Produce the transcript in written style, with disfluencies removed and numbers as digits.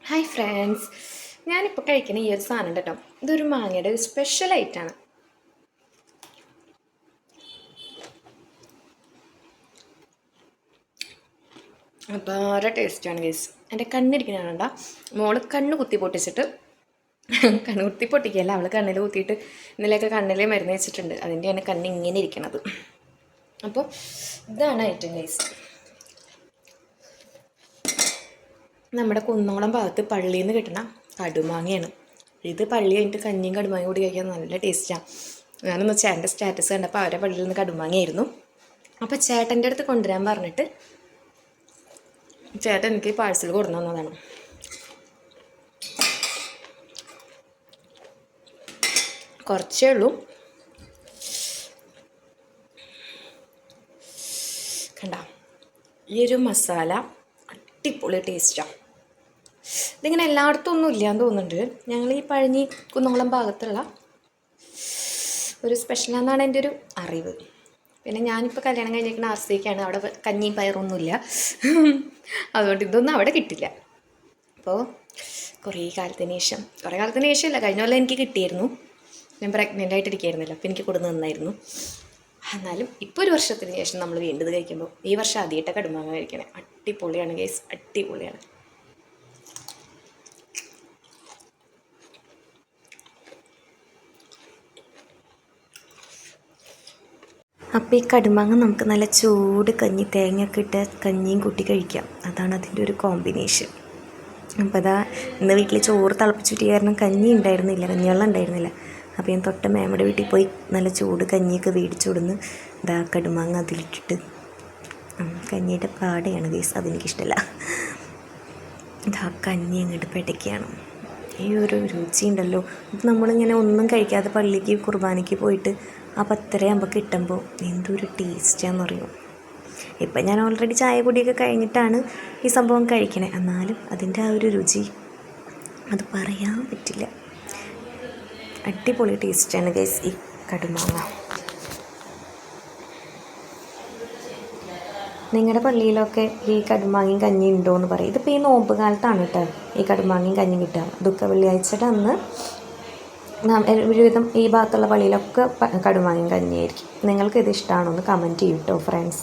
Hi friends, ഞാനിപ്പോൾ കഴിക്കുന്ന ഈ ഒരു സാധനം കേട്ടോ, ഇതൊരു മാങ്ങയുടെ ഒരു സ്പെഷ്യൽ ഐറ്റാണ്. വളരെ ടേസ്റ്റാണ് ഗൈസ്. എൻ്റെ കണ്ണിരിക്കുന്നതാണ്ട മോള് കണ്ണ് കുത്തി പൊട്ടിച്ചിട്ട് കണ്ണ് കുത്തി പൊട്ടിക്കുകയല്ല, അവൾ കണ്ണിൽ കുത്തിയിട്ട് ഇന്നലെയൊക്കെ കണ്ണിൽ മരുന്ന് വെച്ചിട്ടുണ്ട്. അതിൻ്റെയാണ് കണ്ണ് ഇങ്ങനെ ഇരിക്കുന്നത്. അപ്പോൾ ഇതാണ് ഐറ്റം ഗൈസ്. നമ്മുടെ കുന്നോളം ഭാഗത്ത് പള്ളിയിൽ നിന്ന് കിട്ടുന്ന കടുമാങ്ങയാണ് ഇത്. പള്ളി കഴിഞ്ഞിട്ട് കഞ്ഞിയും കടുമാങ്ങ കൂടി കഴിക്കാൻ നല്ല ടേസ്റ്റാണ്. ഞാനൊന്ന് ചേട്ടൻ്റെ സ്റ്റാറ്റസ് കണ്ടപ്പോൾ അവരെ പള്ളിയിൽ നിന്ന് കടുമാങ്ങയായിരുന്നു. അപ്പോൾ ചേട്ടൻ്റെ അടുത്ത് കൊണ്ടുവരാൻ പറഞ്ഞിട്ട് ചേട്ടൻ എനിക്ക് പാഴ്സൽ കൊടുന്നു തന്നതാണ്. കുറച്ചേ ഉള്ളൂ. കണ്ട ഈ ഒരു മസാല അടിപൊളി ടേസ്റ്റാണ്. ഇതിങ്ങനെ എല്ലായിടത്തും ഒന്നും ഇല്ലയെന്ന് തോന്നുന്നുണ്ട്. ഞങ്ങൾ ഈ പഴഞ്ഞി കുന്നംകുളം ഭാഗത്തുള്ള ഒരു സ്പെഷ്യലാണെന്നാണ് എൻ്റെ ഒരു അറിവ്. പിന്നെ ഞാനിപ്പോൾ കല്യാണം കഴിഞ്ഞിരിക്കുന്ന ആർസിക്കാണ്. അവിടെ കഞ്ഞിയും പയറൊന്നുമില്ല, അതുകൊണ്ട് ഇതൊന്നും അവിടെ കിട്ടില്ല. അപ്പോൾ കുറേ കാലത്തിന് ശേഷം ഇല്ല, കഴിഞ്ഞ കൊല്ലം എനിക്ക് കിട്ടിയിരുന്നു. ഞാൻ പ്രഗ്നൻ്റ് ആയിട്ടിരിക്കുകയായിരുന്നല്ലോ, അപ്പോൾ എനിക്ക് കൊടുന്ന് തന്നായിരുന്നു. എന്നാലും ഇപ്പോൾ ഒരു വർഷത്തിന് ശേഷം നമ്മൾ വീണ്ടും കഴിക്കുമ്പോൾ ഈ വർഷം ആദ്യമായിട്ട് കടുമാങ്ങ കഴിക്കണേ. അടിപൊളിയാണ് ഗൈസ്, അടിപൊളിയാണ്. അപ്പോൾ ഈ കടുമാങ്ങ നമുക്ക് നല്ല ചൂട് കഞ്ഞി, തേങ്ങയൊക്കെ ഇട്ട് കഞ്ഞിയും കൂട്ടി കഴിക്കാം. അതാണ് അതിൻ്റെ ഒരു കോമ്പിനേഷൻ. അപ്പോൾ അതാ ഇന്ന് വീട്ടിൽ ചോറ് തിളപ്പിച്ചിട്ട് കാരണം കഞ്ഞിവെള്ളം ഉണ്ടായിരുന്നില്ല. അപ്പോൾ ഞാൻ തൊട്ട് മേമയുടെ വീട്ടിൽ പോയി നല്ല ചൂട് കഞ്ഞിയൊക്കെ മേടിച്ചു കൊടുന്ന് ഇതാ കടുമാങ്ങ അതിലിട്ടിട്ട് കഞ്ഞിയുടെ പാടയാണ് ഗൈസ്, അതെനിക്കിഷ്ടമല്ല. ഇതാ കഞ്ഞി അങ്ങോട്ട് പെടയ്ക്കുകയാണ്. ഈ ഒരു രുചി ഉണ്ടല്ലോ. ഇപ്പം നമ്മളിങ്ങനെ ഒന്നും കഴിക്കാതെ പള്ളിക്ക് കുർബാനയ്ക്ക് പോയിട്ട് ആ 10:30 കിട്ടുമ്പോൾ എന്തൊരു ടേസ്റ്റാന്ന് പറയും. ഇപ്പം ഞാൻ ഓൾറെഡി ചായ പൊടിയൊക്കെ കഴിഞ്ഞിട്ടാണ് ഈ സംഭവം കഴിക്കണേ. എന്നാലും അതിൻ്റെ ആ ഒരു രുചി അത് പറയാൻ പറ്റില്ല. അടിപൊളി ടേസ്റ്റാണ് ഗൈസ് ഈ കടുമാങ്ങ. നിങ്ങളുടെ പള്ളിയിലൊക്കെ ഈ കടുമാങ്ങയും കഞ്ഞി ഉണ്ടോ എന്ന് പറയും. ഇതിപ്പോൾ ഈ നോമ്പ് കാലത്താണ് കേട്ടോ ഈ കടുമാങ്ങയും കഞ്ഞി കിട്ടുക. ദുഃഖ വെള്ളിയാഴ്ചയുടെ അന്ന് ഒരുവിധം ഈ ഭാഗത്തുള്ള പള്ളിയിലൊക്കെ കടുമാങ്ങയും കഞ്ഞിയായിരിക്കും. നിങ്ങൾക്ക് ഇത് ഇഷ്ടമാണോ എന്ന് കമൻറ്റ് ചെയ്യൂ കേട്ടോ ഫ്രണ്ട്സ്.